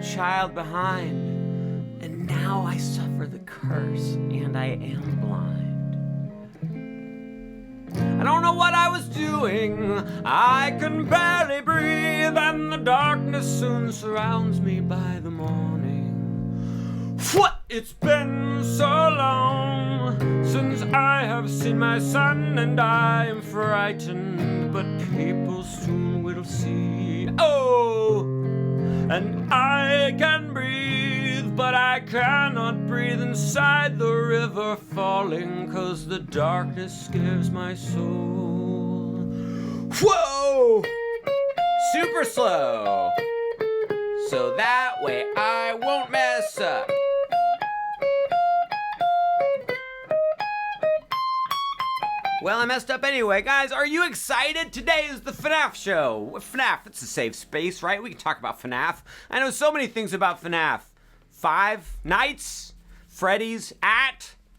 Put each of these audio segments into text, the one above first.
child behind. And now I suffer the curse, and I am blind. I don't know what I was doing, I can barely breathe, and the darkness soon surrounds me by the morning. What? It's been so long since I have seen my son, and I am frightened, but people soon will see. Oh, and I can breathe, but I cannot breathe inside the river falling, 'cause the darkness scares my soul. Whoa! Super slow, so that way I won't mess up. Well, I messed up anyway. Guys, are you excited? Today is the FNAF show. FNAF, it's a safe space, right? We can talk about FNAF. I know so many things about FNAF. Five Nights, Freddy's,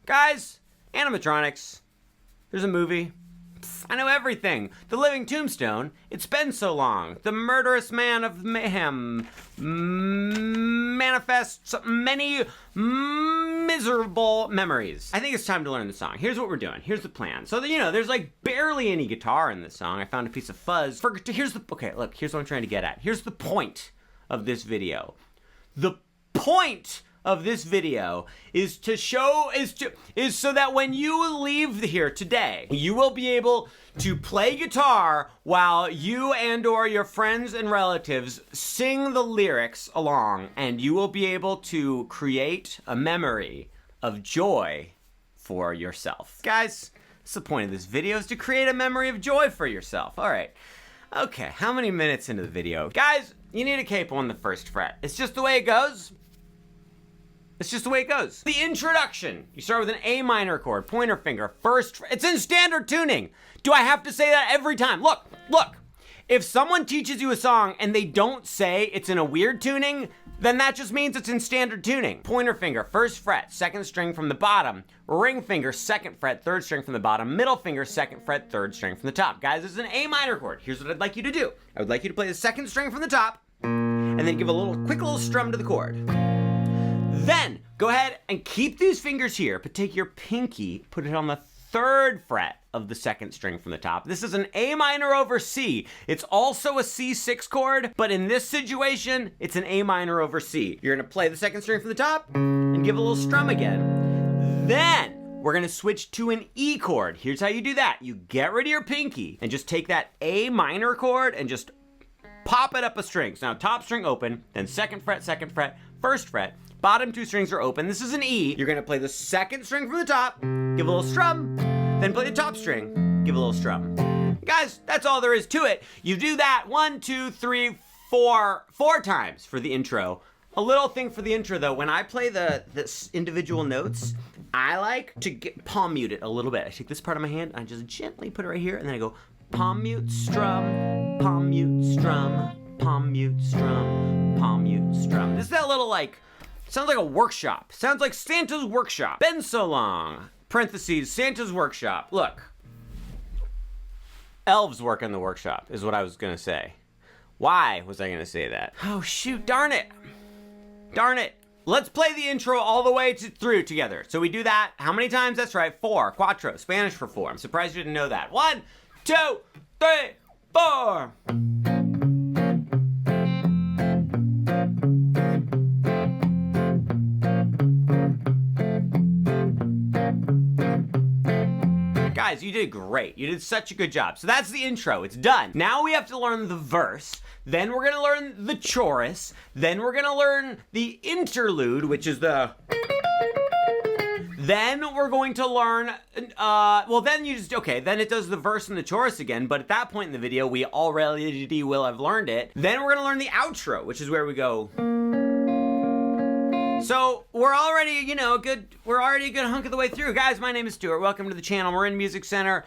guys, animatronics. There's a movie. I know everything. The Living Tombstone, It's Been So Long. The Murderous Man of Mayhem manifests many miserable memories. I think it's time to learn the song. Here's what we're doing. Here's the plan. So, there's like barely any guitar in this song. I found a piece of fuzz. Here's what I'm trying to get at. Here's the point of this video. The point of this video is so that when you leave here today, you will be able to play guitar while you and or your friends and relatives sing the lyrics along, and you will be able to create a memory of joy for yourself. Guys, that's the point of this video, is to create a memory of joy for yourself. All right. Okay, how many minutes into the video? Guys, you need a capo on the first fret. It's just the way it goes. It's just the way it goes. The introduction. You start with an A minor chord, pointer finger, first. It's in standard tuning. Do I have to say that every time? Look. If someone teaches you a song and they don't say it's in a weird tuning, then that just means it's in standard tuning. Pointer finger, first fret, second string from the bottom. Ring finger, second fret, third string from the bottom. Middle finger, second fret, third string from the top. Guys, this is an A minor chord. Here's what I'd like you to do. I would like you to play the second string from the top and then give a quick little strum to the chord. Then, go ahead and keep these fingers here, but take your pinky, put it on the third fret of the second string from the top. This is an A minor over C. It's also a C6 chord, but in this situation, it's an A minor over C. You're gonna play the second string from the top and give a little strum again. Then, we're gonna switch to an E chord. Here's how you do that. You get rid of your pinky and just take that A minor chord and just pop it up a string. So now top string open, then second fret, first fret, bottom two strings are open. This is an E. You're gonna play the second string from the top, give a little strum, then play the top string, give a little strum. Guys, that's all there is to it. You do that 1, 2, 3, 4 times for the intro. A little thing for the intro though, when I play the individual notes, I like to palm mute it a little bit. I take this part of my hand, and I just gently put it right here, and then I go palm mute, strum, palm mute, strum, palm mute, strum, palm mute, strum. This is that little sounds like a workshop. Sounds like Santa's workshop. Been so long. Parentheses, Santa's workshop. Look. Elves work in the workshop is what I was gonna say. Why was I gonna say that? Oh shoot, darn it. Let's play the intro all the way through together. So we do that, how many times? That's right, 4, quattro, Spanish for 4. I'm surprised you didn't know that. 1, 2, 3, 4. Guys, you did great. You did such a good job. So that's the intro. It's done. Now we have to learn the verse. Then we're going to learn the chorus. Then we're going to learn the interlude, which is the... Then we're going to learn, then it does the verse and the chorus again, but at that point in the video, we already will have learned it. Then we're going to learn the outro, which is where we go... So we're already, we're already a good hunk of the way through. Guys, my name is Stuart. Welcome to the channel, Marin Music Center.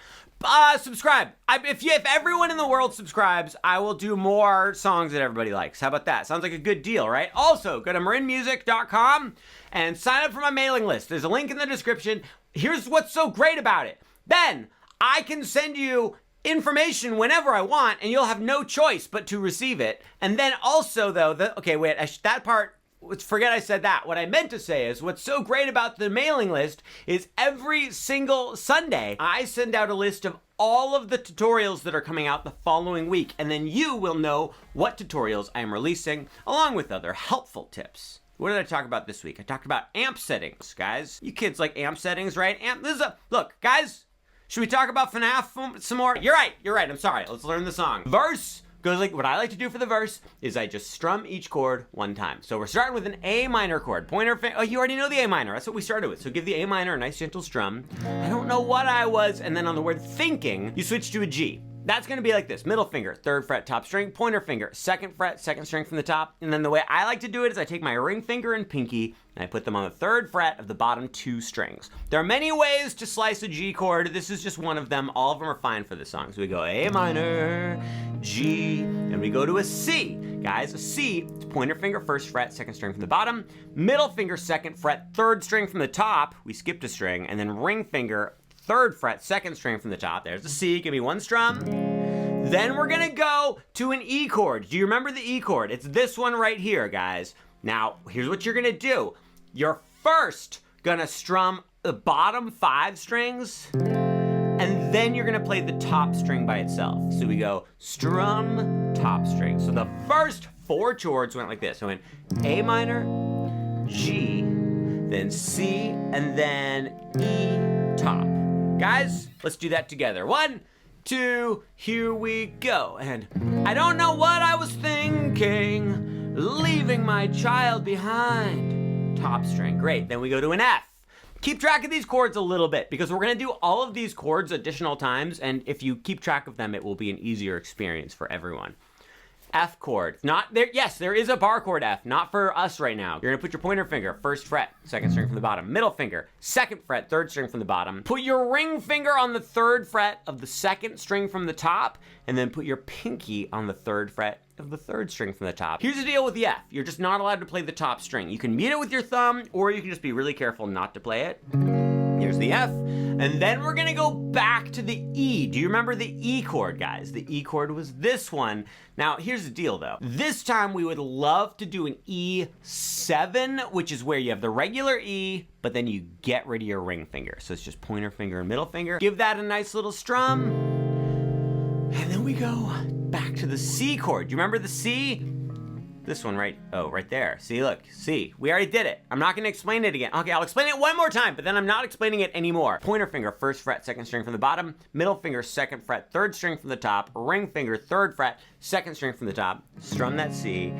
Subscribe. If everyone in the world subscribes, I will do more songs that everybody likes. How about that? Sounds like a good deal, right? Also, go to marinmusic.com and sign up for my mailing list. There's a link in the description. Here's what's so great about it. Then I can send you information whenever I want, and you'll have no choice but to receive it. And then also, though, that part, forget I said that. What I meant to say is what's so great about the mailing list is every single Sunday, I send out a list of all of the tutorials that are coming out the following week, and then you will know what tutorials I am releasing, along with other helpful tips. What did I talk about this week? I talked about amp settings, guys. You kids like amp settings, right? Look, guys, should we talk about FNAF some more? You're right, I'm sorry. Let's learn the song. Verse goes like, what I like to do for the verse is I just strum each chord one time. So we're starting with an A minor chord. You already know the A minor. That's what we started with. So give the A minor a nice gentle strum. I don't know what I was. And then on the word thinking, you switch to a G. That's gonna be like this. Middle finger, 3rd fret, top string. Pointer finger, 2nd fret, 2nd string from the top. And then the way I like to do it is I take my ring finger and pinky and I put them on the 3rd fret of the bottom 2 strings. There are many ways to slice a G chord. This is just one of them. All of them are fine for this song. So we go A minor, G, and we go to a C. Guys, a C, it's pointer finger, 1st fret, 2nd string from the bottom. Middle finger, 2nd fret, 3rd string from the top. We skipped a string. And then ring finger, 3rd fret, 2nd string from the top. There's the C, give me 1 strum. Then we're gonna go to an E chord. Do you remember the E chord? It's this one right here, guys. Now, here's what you're gonna do. You're first gonna strum the bottom 5 strings, and then you're gonna play the top string by itself. So we go strum, top string. So the first 4 chords went like this. So it went A minor, G, then C, and then E top. Guys, let's do that together. 1, 2, here we go. And I don't know what I was thinking, leaving my child behind. Top string, great. Then we go to an F. Keep track of these chords a little bit because we're gonna do all of these chords additional times, and if you keep track of them, it will be an easier experience for everyone. F chord. Not there. Yes, there is a bar chord F, not for us right now. You're gonna put your pointer finger, 1st fret, 2nd string from the bottom. Middle finger, 2nd fret, 3rd string from the bottom. Put your ring finger on the 3rd fret of the 2nd string from the top, and then put your pinky on the 3rd fret of the 3rd string from the top. Here's the deal with the F. You're just not allowed to play the top string. You can mute it with your thumb, or you can just be really careful not to play it. Here's the F. And then we're gonna go back to the E. Do you remember the E chord, guys? The E chord was this one. Now, here's the deal, though. This time, we would love to do an E7, which is where you have the regular E, but then you get rid of your ring finger. So it's just pointer finger and middle finger. Give that a nice little strum. And then we go back to the C chord. Do you remember the C? This one right there. See, look, C. We already did it. I'm not gonna explain it again. Okay, I'll explain it one more time, but then I'm not explaining it anymore. Pointer finger, 1st fret, 2nd string from the bottom. Middle finger, 2nd fret, 3rd string from the top. Ring finger, 3rd fret, 2nd string from the top. Strum that C.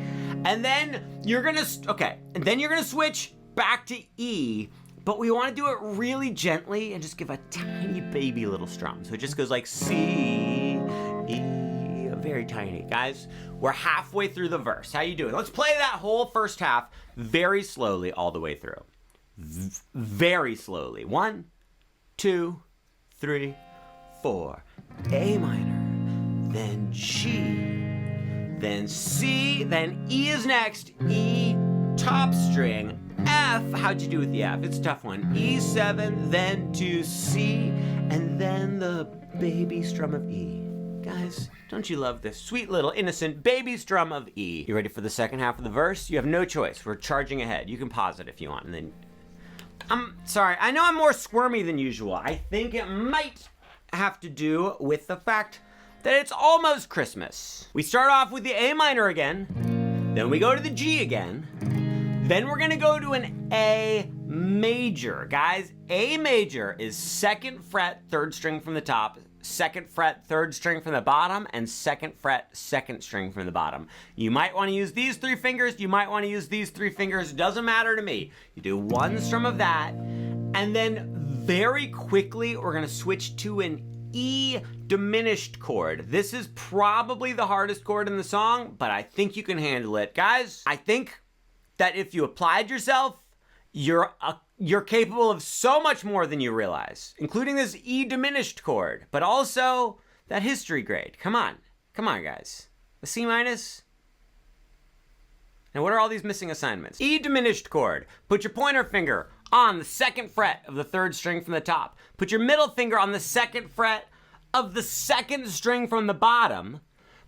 And then you're gonna, switch back to E, but we wanna do it really gently and just give a tiny baby little strum. So it just goes like C, E, very tiny. Guys, we're halfway through the verse. How you doing? Let's play that whole first half very slowly all the way through. Very slowly. 1, 2, 3, 4. A minor, then G, then C, then E is next. E, top string. F, how'd you do with the F? It's a tough one. E7, then to C, and then the baby strum of E. Guys, don't you love this sweet little innocent baby strum of E? You ready for the second half of the verse? You have no choice. We're charging ahead. You can pause it if you want. And then, I'm sorry. I know I'm more squirmy than usual. I think it might have to do with the fact that it's almost Christmas. We start off with the A minor again. Then we go to the G again. Then we're gonna go to an A major. Guys, A major is 2nd fret, 3rd string from the top. 2nd fret, 3rd string from the bottom, and 2nd fret, 2nd string from the bottom. You might want to use these 3 fingers, you might want to use these 3 fingers, doesn't matter to me. You do 1 strum of that, and then very quickly we're gonna switch to an E diminished chord. This is probably the hardest chord in the song, but I think you can handle it. Guys, I think that if you applied yourself, you're capable of so much more than you realize, including this E diminished chord, but also that history grade. Come on, guys. The C minus. Now, what are all these missing assignments? E diminished chord. Put your pointer finger on the 2nd fret of the 3rd string from the top. Put your middle finger on the 2nd fret of the second string from the bottom,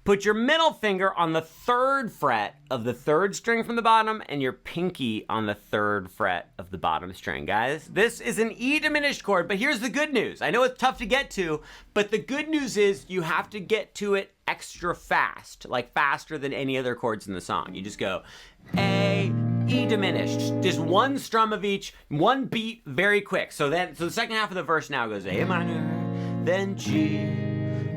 put your middle finger on the third fret of the third string from the bottom and your pinky on the third fret of the bottom string, guys. This is an E diminished chord, but here's the good news. I know it's tough to get to, but the good news is you have to get to it extra fast, like faster than any other chords in the song. You just go A, E diminished, just one strum of each, one beat, very quick. So the second half of the verse now goes A minor, then G,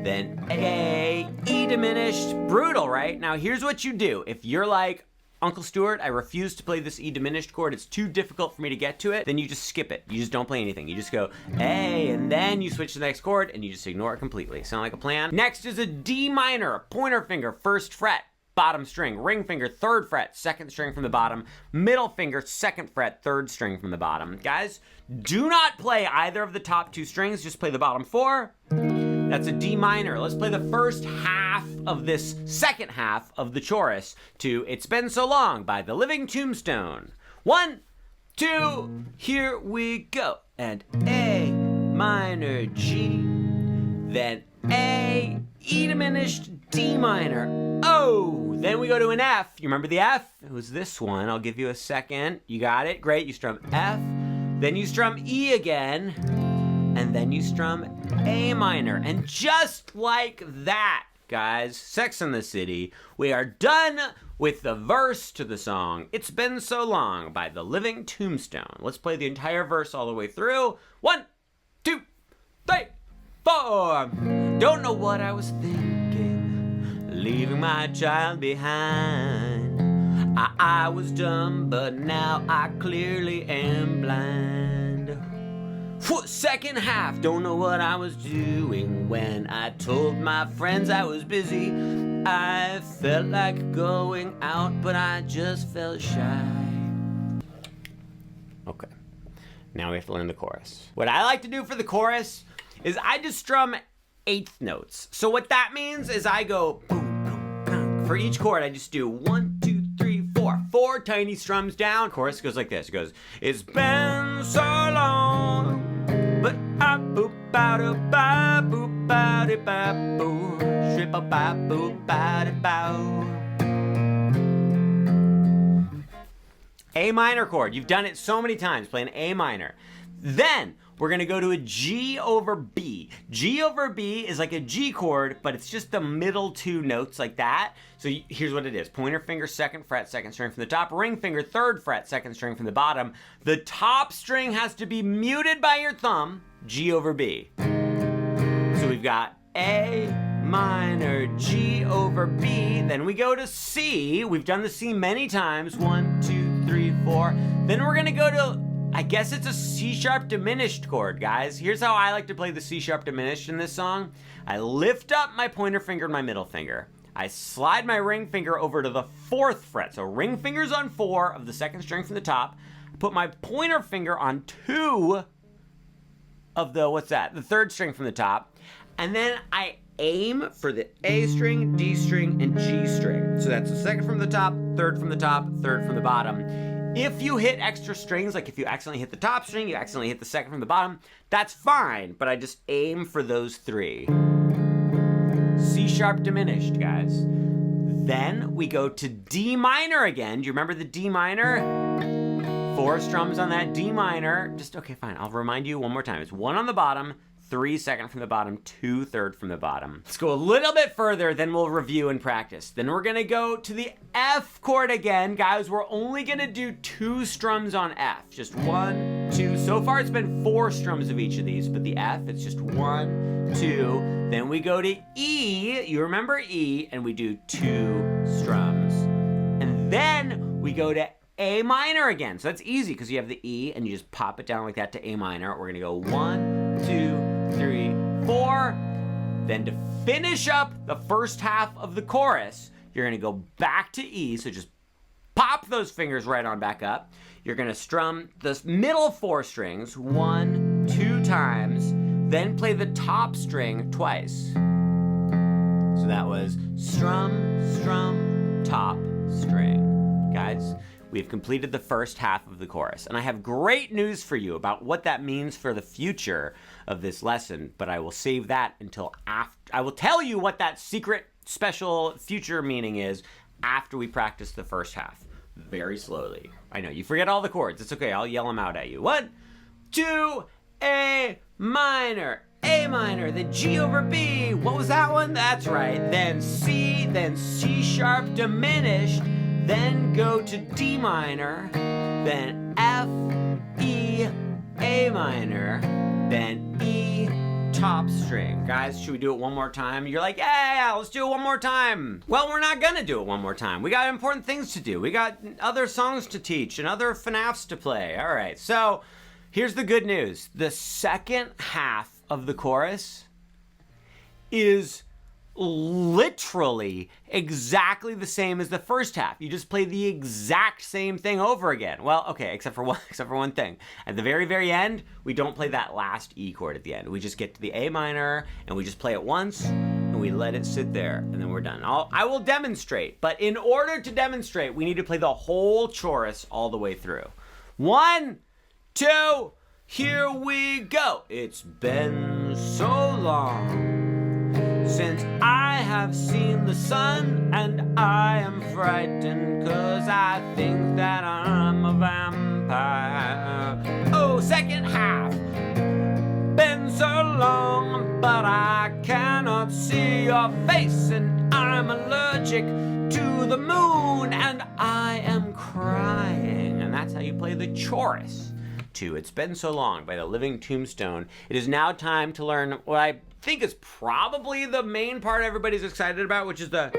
then A, E diminished. Brutal, right? Now here's what you do. If you're like, Uncle Stuart, I refuse to play this E diminished chord, it's too difficult for me to get to it, then you just skip it. You just don't play anything. You just go A, and then you switch to the next chord, and you just ignore it completely. Sound like a plan? Next is a D minor, pointer finger, first fret, bottom string, ring finger, third fret, second string from the bottom, middle finger, second fret, third string from the bottom. Guys, do not play either of the top two strings, just play the bottom four. That's a D minor. Let's play the first half of this second half of the chorus to It's Been So Long by The Living Tombstone. 1, 2, here we go. And A minor, G, then A, E diminished, D minor. Oh, then we go to an F. You remember the F? It was this one. I'll give you a second. You got it? Great. You strum F, then you strum E again, and then you strum A minor. And just like that, guys, Sex and the City, we are done with the verse to the song It's Been So Long by The Living Tombstone. Let's play the entire verse all the way through. 1, 2, 3, 4. Don't know what I was thinking, leaving my child behind. I was dumb, but now I clearly am blind. Second half, don't know what I was doing when I told my friends I was busy. I felt like going out, but I just felt shy. Okay, now we have to learn the chorus. What I like to do for the chorus is I just strum eighth notes. So what that means is I go boom, boom, boom. For each chord, I just do 1, 2, 3, 4. 4 tiny strums down. Chorus goes like this. It goes, it's been so long, but I boop ba da ba boop ba da ba boo, ship ba ba boop ba da ba. A minor chord. You've done it so many times. Play an A minor. Then we're gonna go to a G over B. G over B is like a G chord, but it's just the middle two notes like that. So here's what it is. Pointer finger, second fret, second string from the top. Ring finger, third fret, second string from the bottom. The top string has to be muted by your thumb. G over B. So we've got A minor, G over B. Then we go to C. We've done the C many times. 1, 2, 3, 4. Then we're gonna go to, I guess it's a C-sharp diminished chord, guys. Here's how I like to play the C-sharp diminished in this song. I lift up my pointer finger and my middle finger. I slide my ring finger over to the 4th fret. So ring finger's on 4 of the second string from the top. I put my pointer finger on 2 of the, what's that? The 3rd string from the top. And then I aim for the A string, D string, and G string. So that's the 2nd from the top, 3rd from the top, 3rd from the bottom. If you hit extra strings, like if you accidentally hit the top string, you accidentally hit the 2nd from the bottom, that's fine, but I just aim for those 3. C-sharp diminished, guys. Then we go to D minor again. Do you remember the D minor? 4 strums on that D minor. Just, okay, fine, I'll remind you one more time. It's 1 on the bottom, 3 second from the bottom, 2 third from the bottom. Let's go a little bit further, then we'll review and practice. Then we're gonna go to the F chord again. Guys, we're only gonna do 2 strums on F. Just 1, 2. So far it's been 4 strums of each of these, but the F, it's just 1, 2. Then we go to E, you remember E, and we do 2 strums. And then we go to A minor again. So that's easy because you have the E and you just pop it down like that to A minor. We're gonna go 1, 2, 3, 4. Then to finish up the first half of the chorus, you're gonna go back to E. So just pop those fingers right on back up. You're gonna strum the middle 4 strings 1, 2 times, then play the top string twice. So that was strum, strum, top string. Guys, we have completed the first half of the chorus. And I have great news for you about what that means for the future of this lesson, but I will save that until after. I will tell you what that secret special future meaning is after we practice the first half. Very slowly. I know, you forget all the chords. It's okay, I'll yell them out at you. 1, 2, A minor, A minor, then G over B. What was that one? That's right. Then C sharp diminished, then go to D minor, then F, E, A minor, then E, top string. Guys, should we do it one more time? You're like, yeah, let's do it one more time. Well, we're not gonna do it one more time. We got important things to do. We got other songs to teach and other FNAFs to play. All right, so here's the good news. The second half of the chorus is literally exactly the same as the first half. You just play the exact same thing over again. Well, okay, except for one thing. At the very, very end, we don't play that last E chord at the end. We just get to the A minor and we just play it once and we let it sit there and then we're done. I will demonstrate, but in order to demonstrate, we need to play the whole chorus all the way through. 1, 2, here we go. It's been so long since I have seen the sun, and I am frightened 'cause I think that I'm a vampire. Oh, second half. Been so long, but I cannot see your face, and I'm allergic to the moon, and I am crying. And that's how you play the chorus to It's Been So Long by the Living Tombstone. It is now time to learn what I think is probably the main part everybody's excited about, which is the...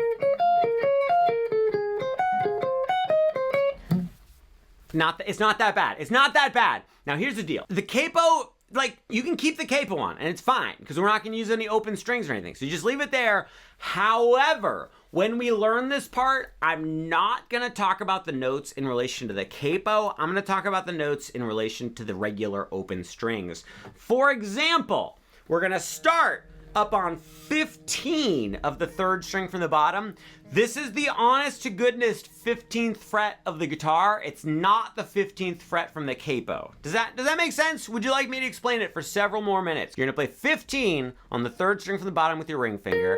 It's not that bad. It's not that bad. Now here's the deal. The capo, like, you can keep the capo on and it's fine because we're not going to use any open strings or anything. So you just leave it there. However, when we learn this part, I'm not going to talk about the notes in relation to the capo. I'm going to talk about the notes in relation to the regular open strings. For example, we're going to start up on 15 of the third string from the bottom. This is the honest to goodness 15th fret of the guitar. It's not the 15th fret from the capo. Does that make sense? Would you like me to explain it for several more minutes? You're going to play 15 on the third string from the bottom with your ring finger.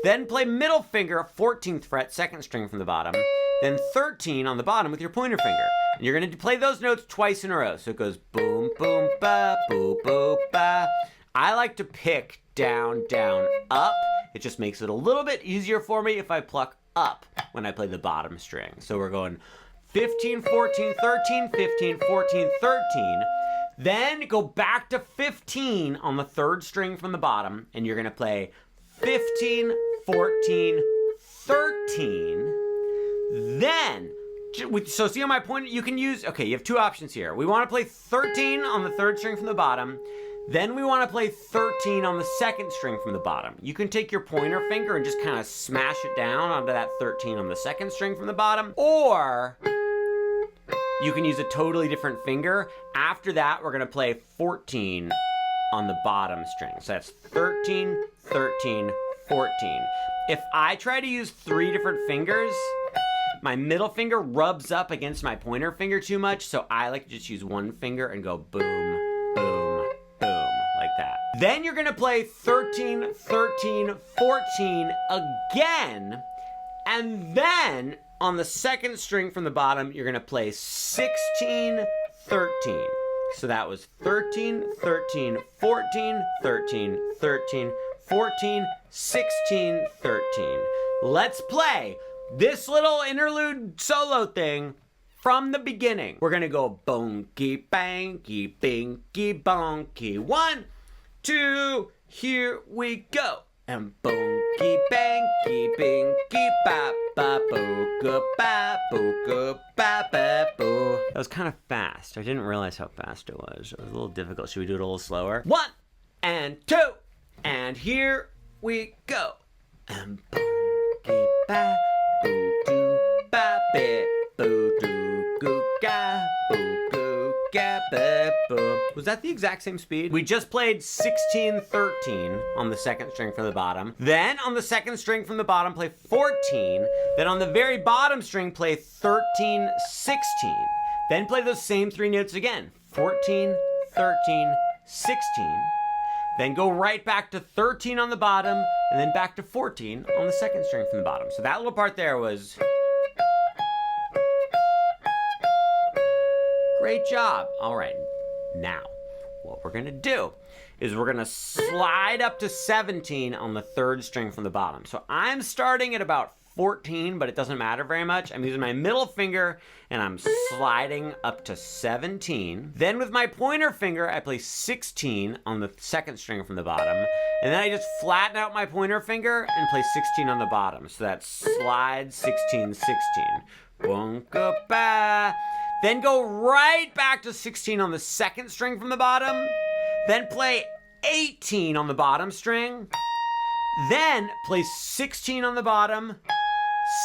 Then play middle finger, 14th fret, second string from the bottom. Then 13 on the bottom with your pointer finger. And you're going to play those notes twice in a row. So it goes boom, boom, ba, boom, boom, ba. I like to pick down, down, up. It just makes it a little bit easier for me if I pluck up when I play the bottom string. So we're going 15, 14, 13, 15, 14, 13. Then go back to 15 on the third string from the bottom, and you're going to play 15, 14, 13. Then, so see on my point, you can use, okay, you have two options here. We want to play 13 on the third string from the bottom. Then we want to play 13 on the second string from the bottom. You can take your pointer finger and just kind of smash it down onto that 13 on the second string from the bottom. Or you can use a totally different finger. After that, we're going to play 14 on the bottom string. So that's 13, 13, 14. If I try to use 3 different fingers, my middle finger rubs up against my pointer finger too much, so I like to just use one finger and go boom, boom, boom, like that. Then you're gonna play 13, 13, 14 again, and then on the second string from the bottom, you're gonna play 16, 13. So that was 13, 13, 14, 13, 13, 14, 16, 13. Let's play this little interlude solo thing from the beginning. We're gonna go bonky, banky, binky, bonky. 1, 2, here we go. And bonky, banky, binky, ba, ba, booga, ba, booga, ba, ba, boo. That was kind of fast. I didn't realize how fast it was. It was a little difficult. Should we do it a little slower? 1 and 2, and here we go. And bonky, ba, boo, doo, ba, bit, boo, doo, goo, ga, boo, goo, ga, ba, boo. Was that the exact same speed? We just played 16, 13 on the second string from the bottom. Then on the second string from the bottom, play 14. Then on the very bottom string, play 13, 16. Then play those same 3 notes again. 14, 13, 16. Then go right back to 13 on the bottom, and then back to 14 on the second string from the bottom. So that little part there was... Great job. All right, now what we're gonna do is we're gonna slide up to 17 on the third string from the bottom. So I'm starting at about 14, but it doesn't matter very much. I'm using my middle finger and I'm sliding up to 17. Then with my pointer finger, I play 16 on the second string from the bottom. And then I just flatten out my pointer finger and play 16 on the bottom. So that's slide 16, 16. Bunka-ba. Then go right back to 16 on the second string from the bottom. Then play 18 on the bottom string. Then play 16 on the bottom,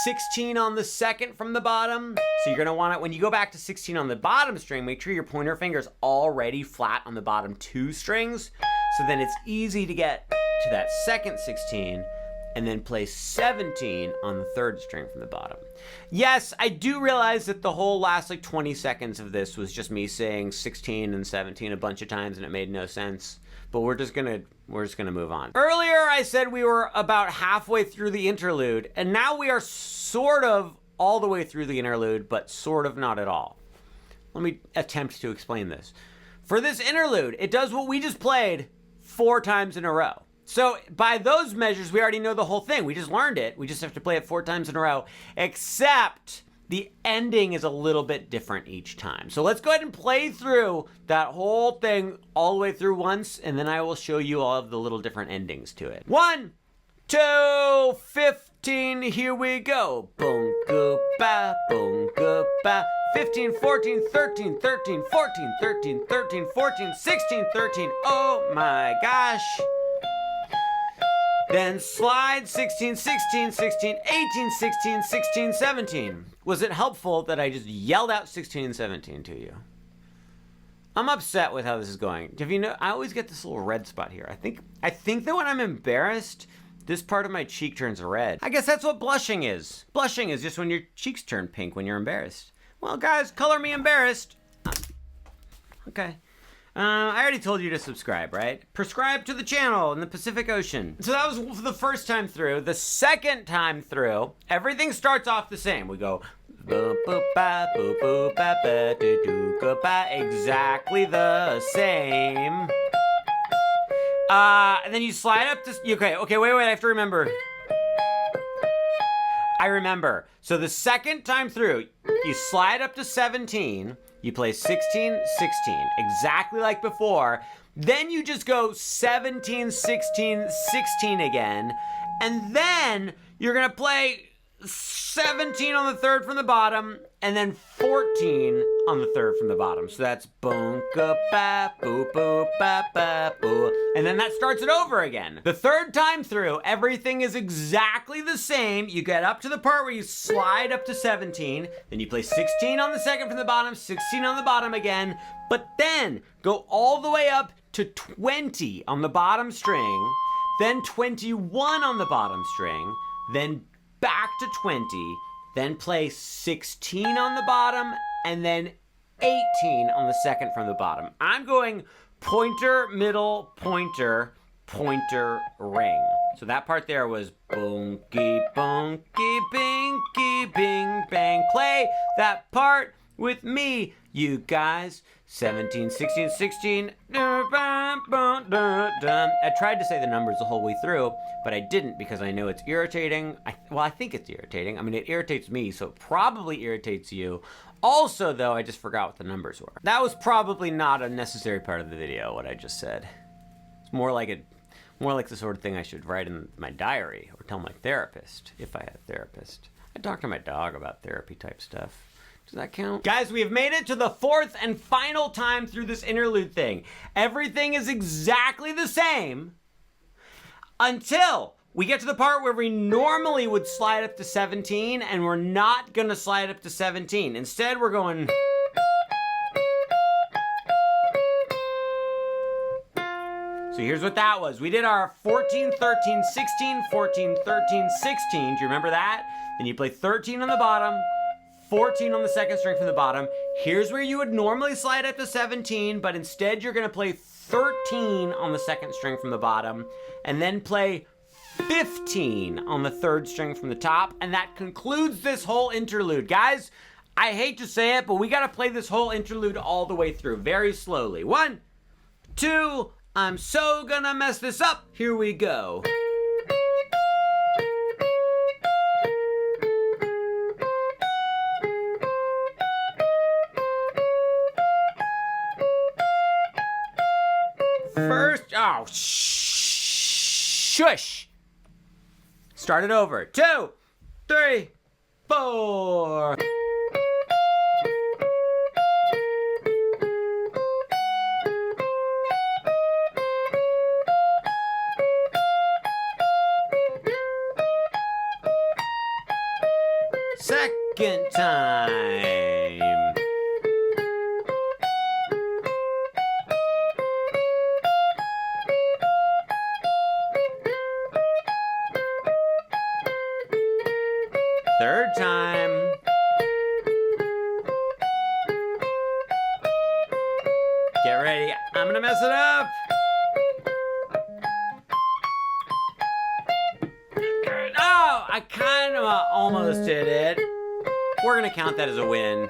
16 on the second from the bottom. So you're gonna want it, when you go back to 16 on the bottom string, make sure your pointer finger's already flat on the bottom 2 strings. So then it's easy to get to that second 16 and then play 17 on the third string from the bottom. Yes, I do realize that the whole last like 20 seconds of this was just me saying 16 and 17 a bunch of times and it made no sense. But we're just gonna move on. Earlier I said we were about halfway through the interlude, and now we are sort of all the way through the interlude, but sort of not at all. Let me attempt to explain this. For this interlude, it does what we just played 4 times in a row. So by those measures, we already know the whole thing. We just learned it. We just have to play it 4 times in a row, except the ending is a little bit different each time. So let's go ahead and play through that whole thing all the way through once, and then I will show you all of the little different endings to it. 1, 2, 15, here we go. Boom-ga-ba, boom-ga-ba. 15, 14, 13, 13, 14, 13, 13, 14, 16, 13. Oh my gosh. Then slide 16, 16, 16, 18, 16, 16, 17. Was it helpful that I just yelled out 16 and 17 to you? I'm upset with how this is going. Have you know, I always get this little red spot here. I think that when I'm embarrassed, this part of my cheek turns red. I guess that's what blushing is. Blushing is just when your cheeks turn pink when you're embarrassed. Well, guys, color me embarrassed. Okay. I already told you to subscribe, right? Prescribe to the channel in the Pacific Ocean. So that was the first time through. The second time through, everything starts off the same. We go boop boop ba boop boop ba ba do do go ba, exactly the same. And then you slide up to okay, wait, I have to remember. I remember. So the second time through, you slide up to 17. You play 16, 16, exactly like before. Then you just go 17, 16, 16 again. And then you're gonna play 17 on the third from the bottom, and then 14 on the third from the bottom. So that's boom-ka ba boo boo ba ba boo. And then that starts it over again. The third time through, everything is exactly the same. You get up to the part where you slide up to 17, then you play 16 on the second from the bottom, 16 on the bottom again, but then go all the way up to 20 on the bottom string, then 21 on the bottom string, then back to 20, then play 16 on the bottom, and then 18 on the second from the bottom. I'm going pointer, middle, pointer, pointer, ring. So that part there was boonky, boonky, binky, bing, bang. Play that part with me, you guys. 17, 16, 16. I tried to say the numbers the whole way through, but I didn't because I know it's irritating. I think it's irritating. I mean, it irritates me, so it probably irritates you. Also, though, I just forgot what the numbers were. That was probably not a necessary part of the video, what I just said. It's more like the sort of thing I should write in my diary or tell my therapist, if I had a therapist. I talk to my dog about therapy type stuff. Does that count? Guys, we have made it to the 4th and final time through this interlude thing. Everything is exactly the same until we get to the part where we normally would slide up to 17, and we're not gonna slide up to 17. Instead, we're going... So here's what that was. We did our 14, 13, 16, 14, 13, 16. Do you remember that? Then you play 13 on the bottom, 14 on the second string from the bottom. Here's where you would normally slide up to 17, but instead you're gonna play 13 on the second string from the bottom, and then play 15 on the third string from the top, and that concludes this whole interlude. Guys, I hate to say it, but we gotta play this whole interlude all the way through, very slowly. 1, 2, I'm so gonna mess this up. Here we go. First, oh, shush. Start it over. 2, 3, 4. Second time. Third time. Get ready. I'm gonna mess it up. Oh, I kind of almost did it. We're gonna count that as a win.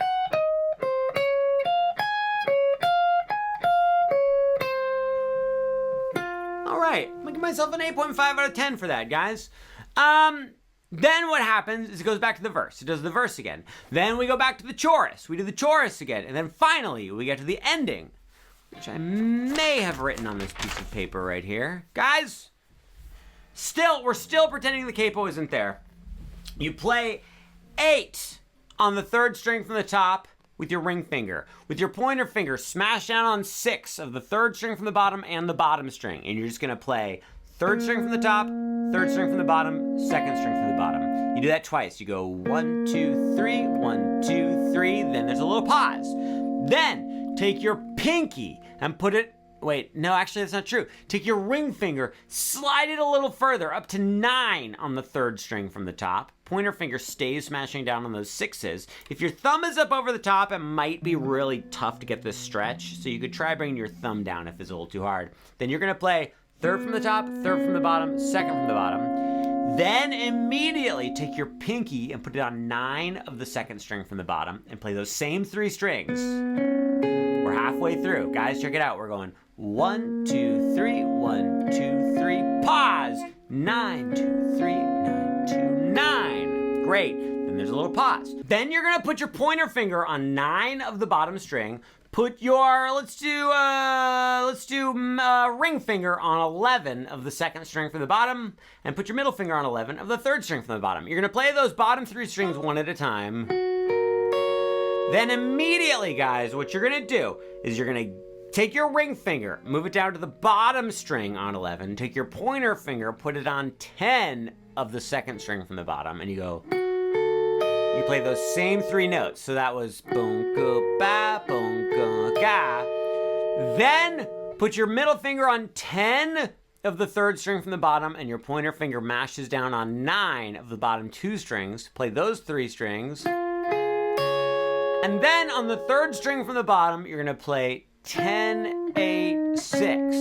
All right, I'm gonna give myself an 8.5 out of 10 for that, guys. Then what happens is it goes back to the verse. It does the verse again. Then we go back to the chorus. We do the chorus again. And then finally, we get to the ending, which I may have written on this piece of paper right here. Guys, we're still pretending the capo isn't there. You play 8 on the third string from the top with your ring finger. With your pointer finger, smash down on 6 of the third string from the bottom and the bottom string. And you're just gonna play third string from the top, third string from the bottom, second string from the bottom. You do that twice. You go 1, 2, 3, 1, 2, 3. Then there's a little pause. Then take your pinky and put it, wait, no, actually that's not true. Take your ring finger, slide it a little further up to 9 on the third string from the top. Pointer finger stays smashing down on those 6s. If your thumb is up over the top, it might be really tough to get this stretch. So you could try bringing your thumb down if it's a little too hard. Then you're gonna play third from the top, third from the bottom, second from the bottom. Then immediately take your pinky and put it on 9 of the second string from the bottom and play those same 3 strings. We're halfway through. Guys, check it out. We're going 1, 2, 3, 1, 2, 3, pause. 9, 2, 3, 9, 2, 9. Great. Then there's a little pause. Then you're gonna put your pointer finger on 9 of the bottom string. Put your, let's do ring finger on 11 of the second string from the bottom, and put your middle finger on 11 of the third string from the bottom. You're gonna play those bottom 3 strings one at a time. Then immediately, guys, what you're gonna do is you're gonna take your ring finger, move it down to the bottom string on 11, take your pointer finger, put it on 10 of the second string from the bottom, and you go, you play those same 3 notes. So that was boom, ba, boom, ga. Then put your middle finger on 10 of the third string from the bottom, and your pointer finger mashes down on 9 of the bottom 2 strings. Play those 3 strings. And then on the third string from the bottom, you're gonna play 10, 8, 6.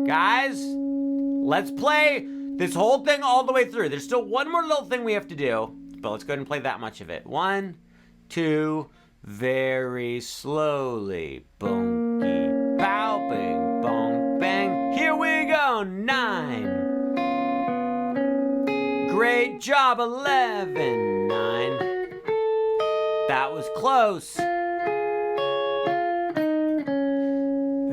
Guys, let's play this whole thing all the way through. There's still one more little thing we have to do, but let's go ahead and play that much of it. 1, 2, very slowly. Bonky, pow, bing, bong, bang. Here we go, 9. Great job, 11, 9. That was close.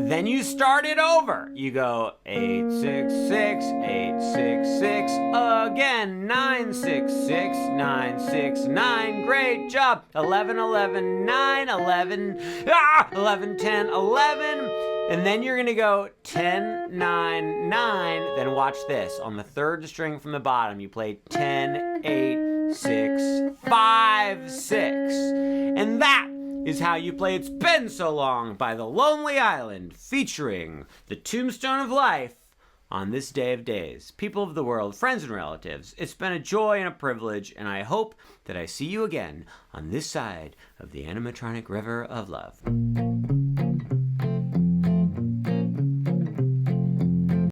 Then you start it over. You go 8, 6, 6, 8, 6, 6, again, 9, 6, 6, 9, 6, 9. Great job. 11, 11, 9, 11, 11, 10, 11. And then you're gonna go 10, 9, 9. Then watch this. On the third string from the bottom, you play 10, 8, 6, 5, 6. And that is how you play It's Been So Long by The Lonely Island, featuring the Tombstone of Life, on this day of days. People of the world, friends and relatives, it's been a joy and a privilege, and I hope that I see you again on this side of the animatronic river of love.